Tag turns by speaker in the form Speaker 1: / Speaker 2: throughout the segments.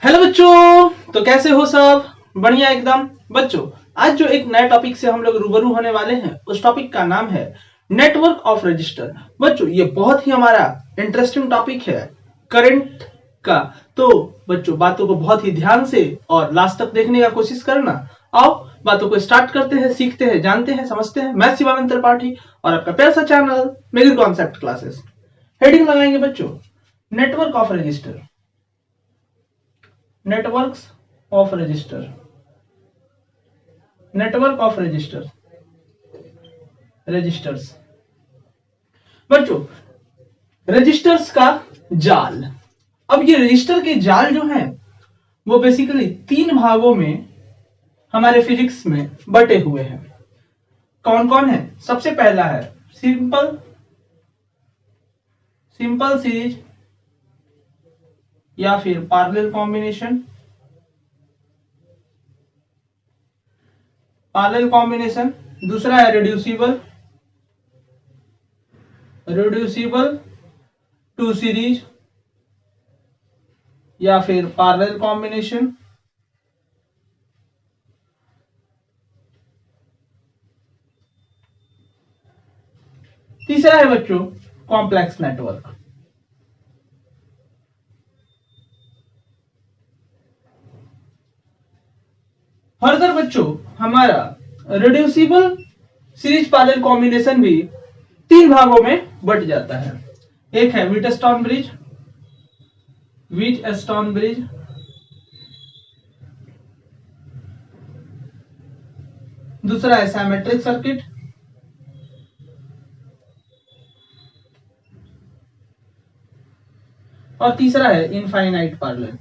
Speaker 1: Hello बच्चों, तो कैसे हो सब? बढ़िया एकदम। बच्चों, आज जो एक नए टॉपिक से हम लोग रूबरू होने वाले हैं, उस टॉपिक का नाम है नेटवर्क ऑफ रजिस्टर। बच्चों, ये बहुत ही हमारा इंटरेस्टिंग टॉपिक है करंट का। तो बच्चों, बातों को बहुत ही ध्यान से और लास्ट तक देखने का कोशिश करना। आओ बातों को स्टार्ट करते हैं, सीखते हैं, जानते हैं, समझते हैं। मैं शिवानंद त्रिपाठी और आपका प्यारा सा चैनल मेगिल कॉन्सेप्ट क्लासेस। हेडिंग लगाएंगे बच्चों, network of resistor. Networks of resistor, network of resistor, resistors. बच्चों, रजिस्टर्स का जाल। अब ये रजिस्टर के जाल जो हैं वो बेसिकली तीन भागों में हमारे फिजिक्स में बटे हुए हैं। कौन कौन है? सबसे पहला है सिंपल सीरीज या फिर पैरेलल कॉम्बिनेशन। दूसरा है रिड्यूसिबल टू सीरीज या फिर पैरेलल कॉम्बिनेशन। तीसरा है बच्चों कॉम्प्लेक्स नेटवर्क। फर्दर बच्चों, हमारा रिड्यूसिबल सीरीज पैरेलल कॉम्बिनेशन भी तीन भागों में बट जाता है। एक है व्हीटस्टोन ब्रिज, दूसरा है सिमेट्रिक सर्किट, और तीसरा है इनफाइनाइट पैरेलल।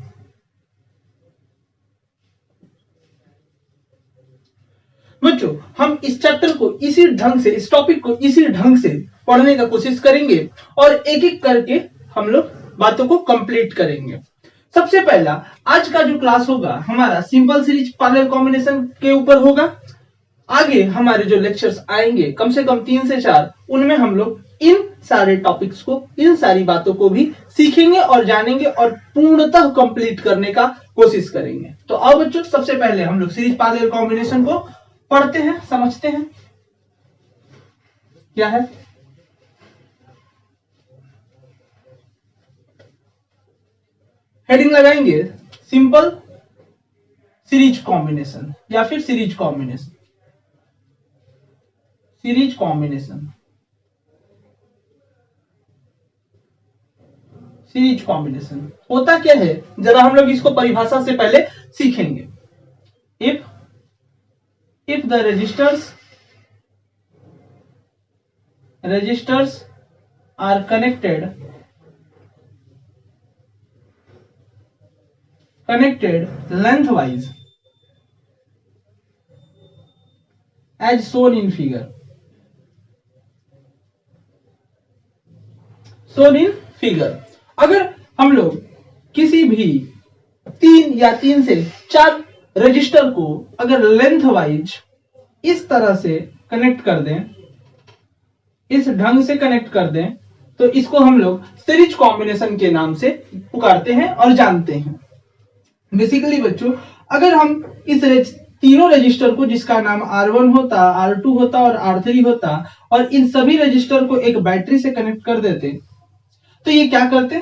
Speaker 1: बच्चों, हम इस चैप्टर को इसी ढंग से, इस टॉपिक को इसी ढंग से पढ़ने का कोशिश करेंगे और एक एक करके हम लोग बातों को कंप्लीट करेंगे। सबसे पहला आज का जो क्लास होगा हमारा सिंपल सीरीज पैरेलल कॉम्बिनेशन के ऊपर होगा। आगे हमारे जो लेक्चर्स आएंगे कम से कम 3 से 4, उनमें हम लोग इन सारे टॉपिक्स को, इन सारी बातों को भी सीखेंगे और जानेंगे और पूर्णतः कंप्लीट करने का कोशिश करेंगे। तो आओ बच्चों, सबसे पहले हम लोग सीरीज पैरेलल कॉम्बिनेशन को पढ़ते हैं, समझते हैं क्या है। हेडिंग लगाएंगे सिंपल सीरीज कॉम्बिनेशन या फिर सीरीज कॉम्बिनेशन होता क्या है, जरा हम लोग इसको परिभाषा से पहले सीखेंगे। if the registers are connected lengthwise as shown in figure, अगर हम लोग किसी भी 3 या 3 से 4 रजिस्टर को अगर लेंथ वाइज इस तरह से कनेक्ट कर दें, इस ढंग से कनेक्ट कर दें, तो इसको हम लोग सीरीज कॉम्बिनेशन के नाम से पुकारते हैं और जानते हैं। बेसिकली बच्चों, अगर हम इस तीनों रजिस्टर को, जिसका नाम R1 होता, R2 होता और R3 होता, और इन सभी रजिस्टर को एक बैटरी से कनेक्ट कर देते, तो ये क्या करते?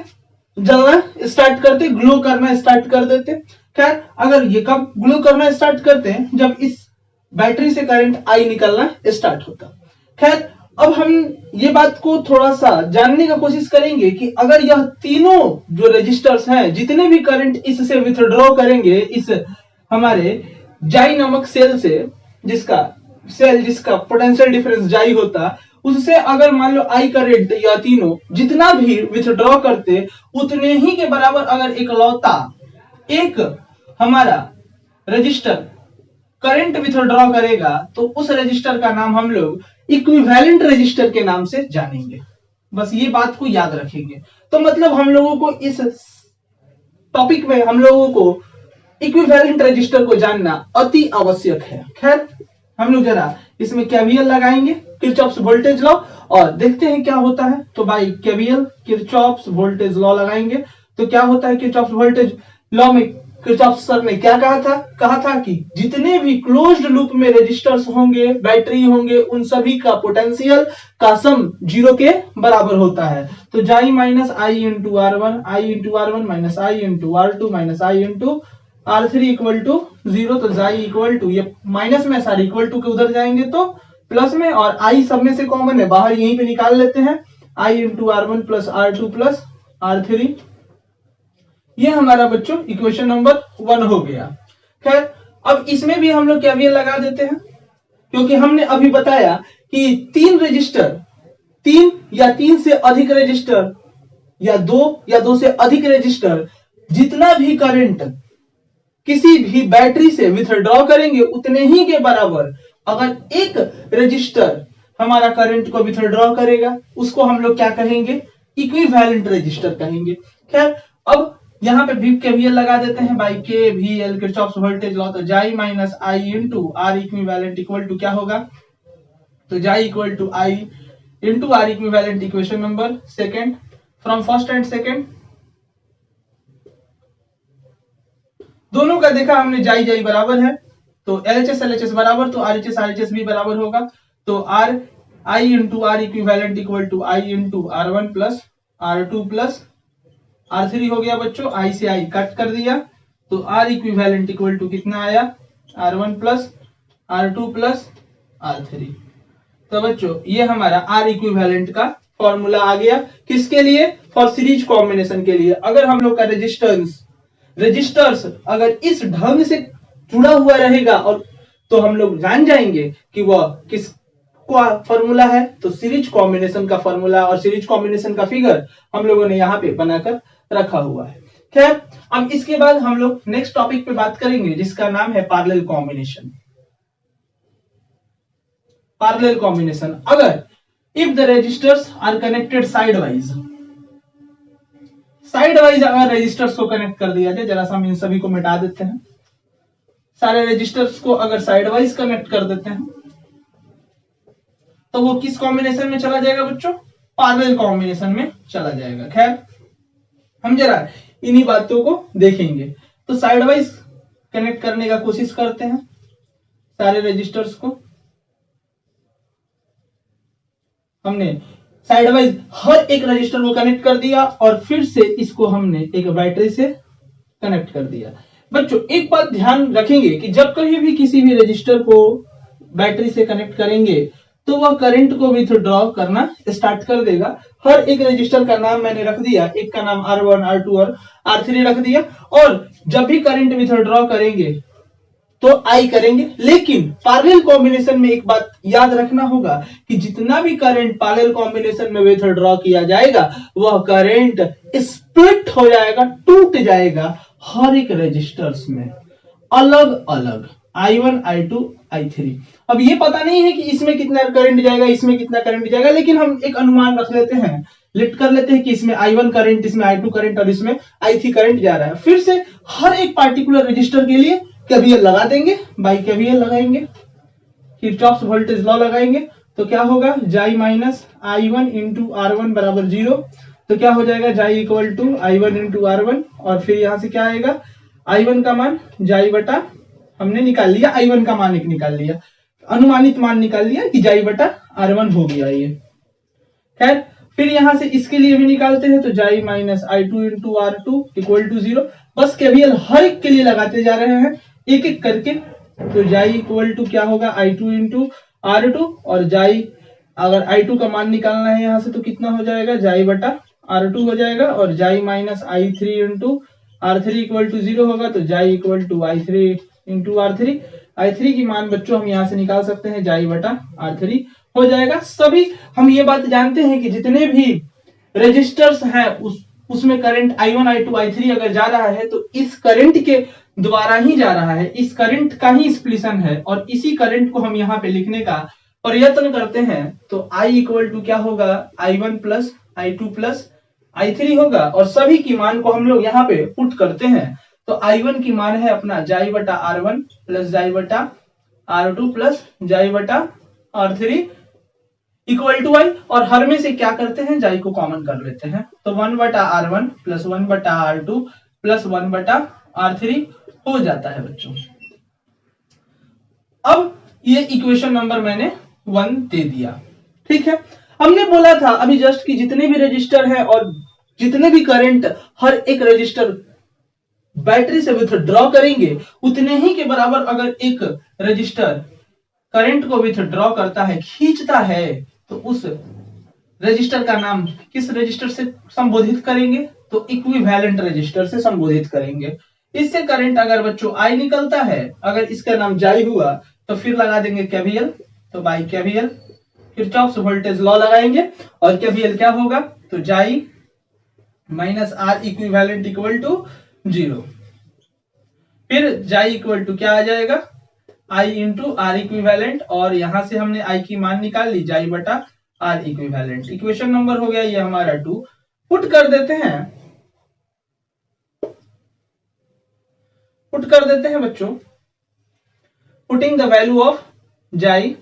Speaker 1: जलना स्टार्ट करते, ग्लो करना स्टार्ट कर देते। खैर, अगर ये कब ग्लो करना स्टार्ट करते हैं? जब इस बैटरी से करंट आई निकलना स्टार्ट होता। खैर, अब हम ये बात को थोड़ा सा जानने का कोशिश करेंगे कि अगर यह तीनों जो रजिस्टर्स हैं, जितने भी करंट इससे विथड्रॉ करेंगे, इस हमारे जाई नामक सेल से, जिसका पोटेंशियल डिफरेंस जाई होता, उससे अगर मान लो आई करंट या तीनों जितना भी विथड्रॉ करते, उतने ही के बराबर अगर एक हमारा रजिस्टर करंट विथड्रॉ करेगा, तो उस रजिस्टर का नाम हम लोग इक्विवेलेंट रजिस्टर के नाम से जानेंगे। बस ये बात को याद रखेंगे। तो मतलब हम लोगों को इस टॉपिक में हम लोगों को इक्विवेलेंट रजिस्टर को जानना अति आवश्यक है। खैर, हम लोग जरा इसमें केवीएल लगाएंगे, किरचॉफ्स वोल्टेज लॉ, और देखते हैं क्या होता है। तो भाई केवीएल किरचॉफ्स वोल्टेज लॉ लगाएंगे तो क्या होता है किरचॉफ्स वोल्टेज लॉ में किरचॉफ सर ने क्या कहा था कि जितने भी क्लोज्ड लूप में रेजिस्टर्स होंगे, बैटरी होंगे, उन सभी का पोटेंशियल का सम 0 के बराबर होता है। तो जाई minus I into R1, I into R1 minus I into R2 minus I into R3 equal to 0। तो जाई इक्वल टू, ये माइनस में सारे इक्वल टू के उधर जाएंगे तो प्लस में, और आई सब में से कॉमन है, बाहर यहीं पे निकाल लेते हैं, आई into R1 plus R2 plus R3। ये हमारा बच्चों इक्वेशन नंबर 1 हो गया। खैर, अब इसमें भी हम लोग केवीएल लगा देते हैं, क्योंकि हमने अभी बताया कि 3 रजिस्टर, 3 या 3 से अधिक रजिस्टर या 2 से अधिक रजिस्टर, जितना भी करंट किसी भी बैटरी से विथड्रॉ करेंगे उतने ही के बराबर अगर एक रजिस्टर हमारा करंट को विथड्रॉ करेगा, उसको हम लोग क्या कहेंगे, इक्विवेलेंट रजिस्टर कहेंगे। खैर, अब यहां पे भी केवीएल लगा देते हैं, by KVL Kirchhoff's voltage law. तो जाई minus I into R equivalent equal to क्या होगा, तो जाई इक्वल to I into R equivalent, equation number second from first and second. दोनों का देखा हमने, जाई जाई बराबर है तो एलएचएस बराबर, तो आरएचएस भी बराबर होगा। तो R I into R equivalent equal to I into R1 plus R2 plus R3 हो गया बच्चों। आई से आई कट कर दिया, तो R इक्विवेलेंट इक्वल टू कितना आया, R1 plus R2 plus R3। तो बच्चों ये हमारा R इक्विवेलेंट का फॉर्मूला आ गया, किसके लिए, फॉर सीरीज कॉम्बिनेशन के लिए। अगर हम लोग का रजिस्टर्स अगर इस ढंग से जुड़ा हुआ रहेगा, और तो हम लोग जान जाएंगे कि वह किस फॉर्मूला है, तो सीरीज कॉम्बिनेशन का फॉर्मूला और सीरीज कॉम्बिनेशन का फिगर हम लोगों ने यहाँ पे बनाकर रखा हुआ है। खैर, अब इसके बाद हम लोग नेक्स्ट टॉपिक पे बात करेंगे, जिसका नाम है पैरेलल कॉम्बिनेशन। पैरेलल कॉम्बिनेशन, अगर if the resistors are connected side wise अगर रजिस्टर्स को कनेक्ट कर दिया जाए, जरा सा हम इन सभी को मिटा देते हैं। सारे रजिस्टर्स को अगर साइड वाइज कनेक्ट कर देते हैं तो वो किस कॉम्बिनेशन में चला जाएगा बच्चों, पैरेलल कॉम्बिनेशन में चला जाएगा। खैर, हम जरा इन्हीं बातों को देखेंगे। तो साइड वाइज कनेक्ट करने का कोशिश करते हैं सारे रजिस्टर्स को। हमने साइड वाइज हर एक रजिस्टर को कनेक्ट कर दिया और फिर से इसको हमने एक बैटरी से कनेक्ट कर दिया। बच्चों एक बात ध्यान रखेंगे कि जब कभी भी किसी भी रजिस्टर को बैटरी से कनेक्ट करेंगे तो वह करंट को विथड्रॉ करना स्टार्ट कर देगा। हर एक रजिस्टर का नाम मैंने रख दिया, एक का नाम R1, R2 और R3 रख दिया, और जब भी करंट विथड्रॉ करेंगे तो आई करेंगे। लेकिन पैरेलल कॉम्बिनेशन में एक बात याद रखना होगा कि जितना भी करंट पैरेलल कॉम्बिनेशन में विथड्रॉ किया जाएगा वह करंट स्प्लिट हो जाएगा, टूट जाएगा हर एक रजिस्टर्स में अलग अलग, I1, I2, I3। अब ये पता नहीं है कि इसमें कितना करंट जाएगा, इसमें कितना करंट जाएगा, लेकिन हम एक अनुमान रख लेते हैं, लिट कर लेते हैं कि इसमें I1 करंट, इसमें I2 करंट और इसमें I3 करंट जा रहा है। फिर से हर एक पार्टिकुलर रजिस्टर के लिए केवीएल लगा देंगे, बाई केवीएल लगाएंगे, किरचॉफ्स वोल्टेज लॉ लगाएंगे, तो क्या होगा, जाई माइनस I1 इंटू R1 बराबर 0। तो क्या हो जाएगा, जाई इक्वल टू I1 इंटू R1, और फिर यहां से क्या आएगा, I1 का मान जाई बटा, हमने निकाल लिया I1 का मान एक निकाल लिया, अनुमानित मान निकाल लिया कि जाई बटा R1 हो गया ये। खैर, फिर यहां से इसके लिए भी निकालते हैं, तो जाई minus I2 into R2 equal to 0। बस केवीएल हर एक के लिए लगाते जा रहे हैं एक एक करके। तो जाई इक्वल टू क्या होगा, I2 इंटू R2, और जाई अगर I2 का मान निकालना है यहां से तो कितना हो जाएगा, जाई बटा R2 हो जाएगा, और जाई minus I3 into R3 equal to 0 होगा। तो जाई इक्वल to I3 into R3, I3 की मान बच्चों हम यहां से निकाल सकते हैं, जाई बटा R3 हो जाएगा। सभी हम ये बात जानते हैं कि जितने भी रजिस्टर्स हैं उसमें करंट I1, I2, I3 अगर जा रहा है तो इस करंट के द्वारा ही जा रहा है, इस करंट का ही स्प्लिशन है, और इसी करंट को हम यहाँ पे लिखने का प्रयत्न करते हैं। तो I इक्वल टू क्या होगा, I1 plus I2 plus I3 होगा, और सभी की मान को हम लोग यहाँ पे पुट करते हैं। तो I1 की मान है अपना जाई बटा R1 प्लस जाई बटा R2 प्लस जाई बटा R3 इक्वल टू आई, और हर में से क्या करते हैं, जाई को कॉमन कर लेते हैं। तो 1 बटा R1 प्लस 1 बटा R2 प्लस 1 बटा R3 हो जाता है बच्चों। अब ये इक्वेशन नंबर मैंने 1 दे दिया, ठीक है। हमने बोला था अभी जस्ट कि जितने भी रजिस्टर है और जितने भी करंट हर एक रजिस्टर बैटरी से विथड्रॉ करेंगे, उतने ही के बराबर अगर एक रजिस्टर करंट को विथड्रॉ करता है, खींचता है, तो उस रजिस्टर का नाम किस रजिस्टर से संबोधित करेंगे? तो इक्विवेलेंट रजिस्टर से संबोधित करेंगे। इससे करंट अगर बच्चों आई निकलता है, अगर इसका नाम जाई हुआ तो फिर लगा देंगे केवीएल, तो by KVL Kirchhoff's voltage law लगाएंगे और केवीएल क्या होगा? तो जाई minus R equivalent equal to 0। फिर जाई इक्वल टू क्या आ जाएगा? आई इंटू आर इक्विवेलेंट, और यहां से हमने आई की मान निकाल ली, जाई बटा आर इक्विवेलेंट। इक्वेशन नंबर हो गया ये हमारा 2। पुट कर देते हैं, पुट कर देते हैं बच्चों। पुटिंग द वैल्यू ऑफ जाई,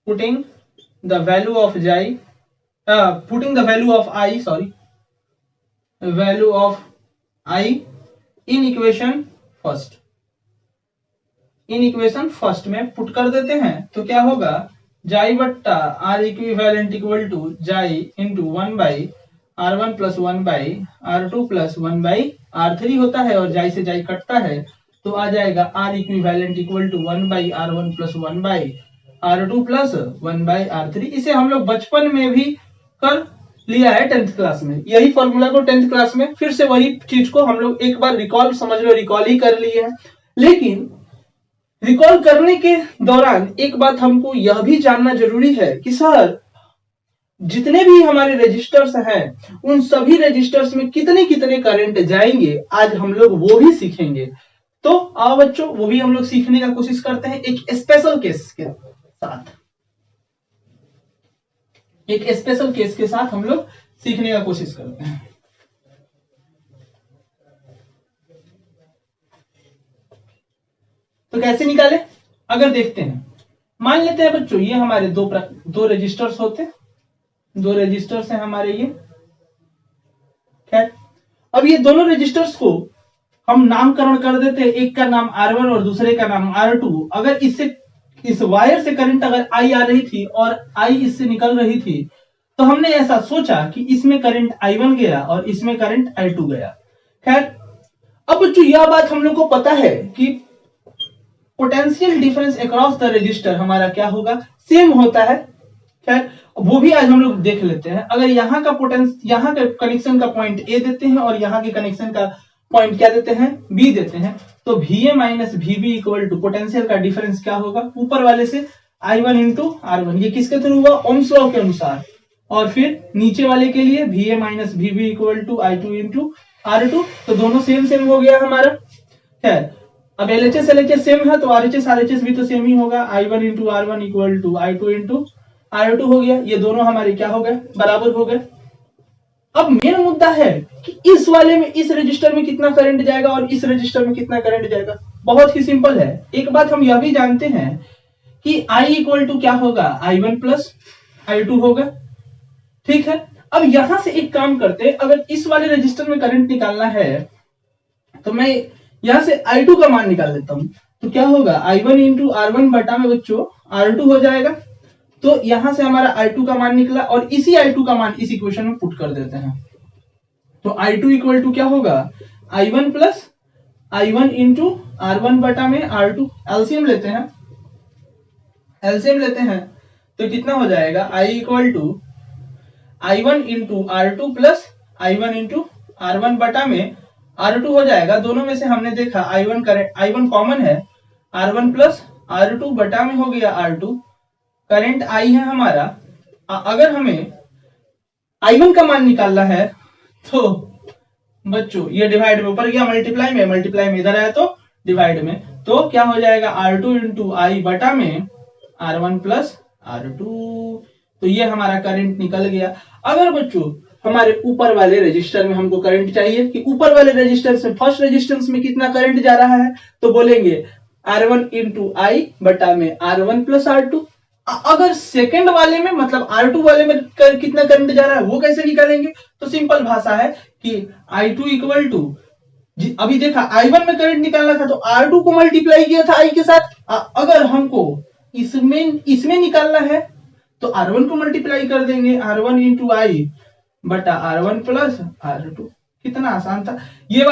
Speaker 1: पुटिंग द वैल्यू ऑफ जाई, putting the value of I, sorry, value of I in equation first, in equation first में पुट कर देते हैं तो क्या होगा? जाई बट्टा आर इक्विवेलेंट इक्वल टू जाई into 1 by R1 plus 1 by R2 plus 1 by R3 होता है, और जाई से जाई कटता है तो आ जाएगा R equivalent equal to 1 by R1 plus 1 by R2 plus 1 by R3। इसे हम लोग बचपन में भी कर लिया है 10th क्लास में, यही फॉर्मूला को 10th क्लास में फिर से वही चीज को हम लोग एक बार रिकॉल, समझ लो रिकॉल ही कर लिए हैं। लेकिन रिकॉल करने के दौरान एक बात हमको यह भी जानना जरूरी है कि सर जितने भी हमारे रजिस्टर्स हैं उन सभी रजिस्टर्स में कितने कितने करंट जाएंगे, आज हम लोग वो भी सीखेंगे। तो आओ बच्चों वो भी हम लोग सीखने का कोशिश करते हैं एक स्पेशल केस के साथ, एक स्पेशल केस के साथ हम लोग सीखने का कोशिश करते हैं। तो कैसे निकाले? अगर देखते हैं, मान लेते हैं बच्चों ये हमारे दो रजिस्टर्स होते, दो रजिस्टर्स हैं हमारे ये, खैर। अब ये दोनों रजिस्टर्स को हम नामकरण कर देते हैं, एक का नाम R1 और दूसरे का नाम R2। अगर इससे इस वायर से करंट अगर I आ रही थी और I इससे निकल रही थी, तो हमने ऐसा सोचा कि इसमें करंट I1 गया और इसमें करंट I2 गया। खैर अब बच्चों यह बात हम लोग को पता है कि potential difference across the register हमारा क्या होगा? सेम होता है। खैर वो भी आज हम लोग देख लेते हैं। अगर यहाँ का यहाँ के कनेक्शन का पॉइंट ए देते हैं और यहाँ के कनेक्शन का पॉइंट क्या देते हैं? बी देते हैं, तो VA minus VB equal to potential का डिफरेंस क्या होगा? ऊपर वाले से I1 इंटू R1, ये किसके थ्रू हुआ? ओम्स लॉ के अनुसार। और फिर नीचे वाले के लिए VA minus VB equal to I2 into R2, तो दोनों सेम सेम हो गया हमारा। खैर अब LHS LHS सेम है तो RHS RHS भी तो सेम ही होगा। I1 into R1 equal to I2 into R2 हो गया, ये दोनों हमारे क्या हो गए? बराबर हो गए। अब मेन मुद्दा है कि इस वाले में, इस रजिस्टर में कितना करंट जाएगा और इस रजिस्टर में कितना करंट जाएगा। बहुत ही सिंपल है। एक बात हम यह भी जानते हैं कि I इक्वल टू क्या होगा? I1 प्लस I2 होगा, ठीक है। अब यहां से एक काम करते हैं, अगर इस वाले रजिस्टर में करंट निकालना है तो मैं यहां से I2 का मान निकाल लेता हूं, तो क्या होगा? I1 इंटू R1 बटा में बच्चों R2 हो जाएगा। तो यहां से हमारा I2 का मान निकला और इसी I2 का मान इस इक्वेशन में पुट कर देते हैं, तो I2 इक्वल टू क्या होगा? I1 plus I1 into R1 बटा में R2। एलसीएम लेते हैं, एलसीएम लेते हैं तो कितना हो जाएगा? I equal to I1 into R2 plus I1 into R1 बटा में R2 हो जाएगा। दोनों में से हमने देखा I1 कॉमन है, R1 प्लस R2 बटा में हो गया R2। करंट I है हमारा। अगर हमें I1 का मान निकालना है तो बच्चों ये डिवाइड में ऊपर गया, मल्टीप्लाई में इधर आया तो डिवाइड में, तो क्या हो जाएगा? R2 इंटू I बटा में R1 प्लस R2। तो ये हमारा करंट निकल गया। अगर बच्चों हमारे ऊपर वाले रजिस्टर में हमको करंट चाहिए कि ऊपर वाले रजिस्टर से फर्स्ट रेजिस्टेंस में कितना करंट जा रहा है, तो बोलेंगे R1 इंटू I बटा में R1 प्लस R2। अगर सेकंड वाले में मतलब R2 वाले में कितना करंट जा रहा है वो कैसे निकालेंगे? तो सिंपल भाषा है कि I2 इक्वल टू अभी देखा I1 में करंट निकालना था तो R2 को मल्टीप्लाई किया था I के साथ। अगर हमको इसमें निकालना है तो R1 को मल्टीप्लाई कर देंगे, R1 इंटू आई बटा R1 प्लस R2। कितना आसान था। ये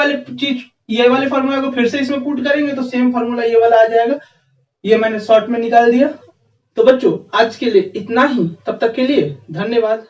Speaker 1: वाले फॉर्मूला को फिर से इसमें पुट करेंगे तो सेम फॉर्मूला ये वाला आ जाएगा। ये मैंने शॉर्ट में निकाल दिया। तो बच्चों आज के लिए इतना ही, तब तक के लिए धन्यवाद।